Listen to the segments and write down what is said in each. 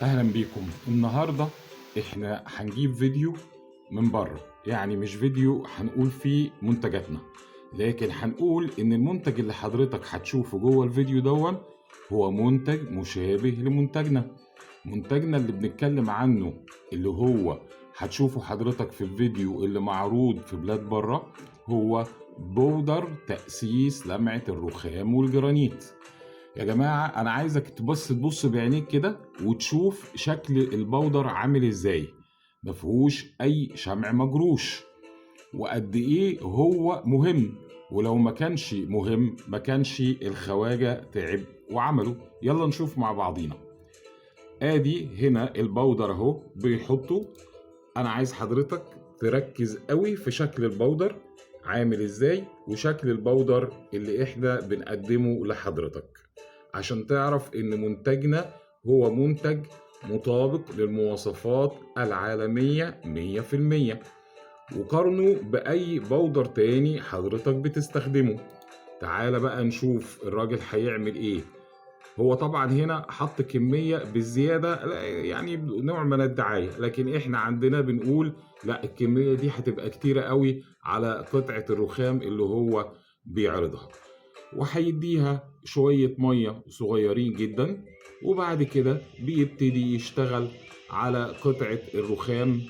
اهلا بيكم. النهارده احنا هنجيب فيديو من بره، يعني مش فيديو هنقول فيه منتجاتنا، لكن هنقول ان المنتج اللي حضرتك هتشوفه جوه الفيديو دون هو منتج مشابه لمنتجنا. منتجنا اللي بنتكلم عنه اللي هو هتشوفه حضرتك في الفيديو اللي معروض في بلاد بره هو بودر تأسيس لمعة الرخام والجرانيت. يا جماعة أنا عايزك تبص بعينيك كده وتشوف شكل البودر عامل إزاي، مفيهوش أي شمع مجروش، وقد إيه هو مهم. ولو ما كانش مهم ما كانش الخواجة تعب وعمله. يلا نشوف مع بعضينا. آدي هنا البودر أهو بيحطه. أنا عايز حضرتك تركز قوي في شكل البودر عامل إزاي وشكل البودر اللي إحنا بنقدمه لحضرتك، عشان تعرف ان منتجنا هو منتج مطابق للمواصفات العالمية 100%، وقارنه بأي بودر تاني حضرتك بتستخدمه. تعال بقى نشوف الراجل هيعمل ايه. هو طبعا هنا حط كمية بالزيادة، يعني نوع من الدعاية، لكن احنا عندنا بنقول لا، الكمية دي هتبقى كتيرة قوي على قطعة الرخام اللي هو بيعرضها. وهيديها شوية مية صغيرين جدا، وبعد كده بيبتدي يشتغل على قطعة الرخام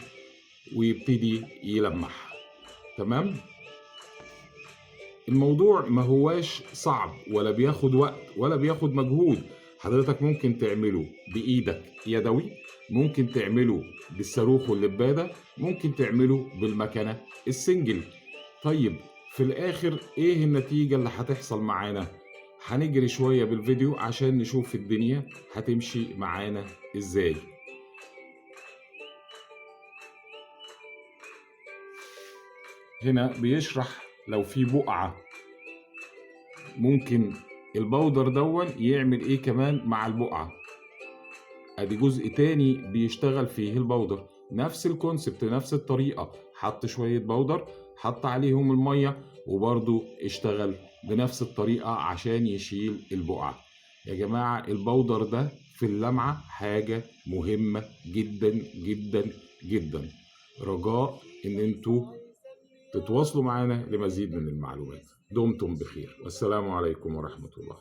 ويبتدي يلمعها. تمام؟ الموضوع ما هواش صعب ولا بياخد وقت ولا بياخد مجهود. حضرتك ممكن تعمله بإيدك يدوي، ممكن تعمله بالصاروخ واللبادة، ممكن تعمله بالمكنة السنجل. طيب في الآخر إيه النتيجة اللي هتحصل معانا؟ هنجري شوية بالفيديو عشان نشوف الدنيا هتمشي معانا إزاي. هنا بيشرح لو في بقعة ممكن البودر دون يعمل ايه كمان مع البقعة. ادي جزء تاني بيشتغل فيه البودر، نفس الكونسبت نفس الطريقة، حط شوية بودر، حط عليهم المية، وبرضو اشتغل بنفس الطريقة عشان يشيل البقعة. يا جماعة البودر ده في اللمعة حاجة مهمة جدا جدا جدا. رجاء ان انتوا تتواصلوا معنا لمزيد من المعلومات. دمتم بخير والسلام عليكم ورحمة الله.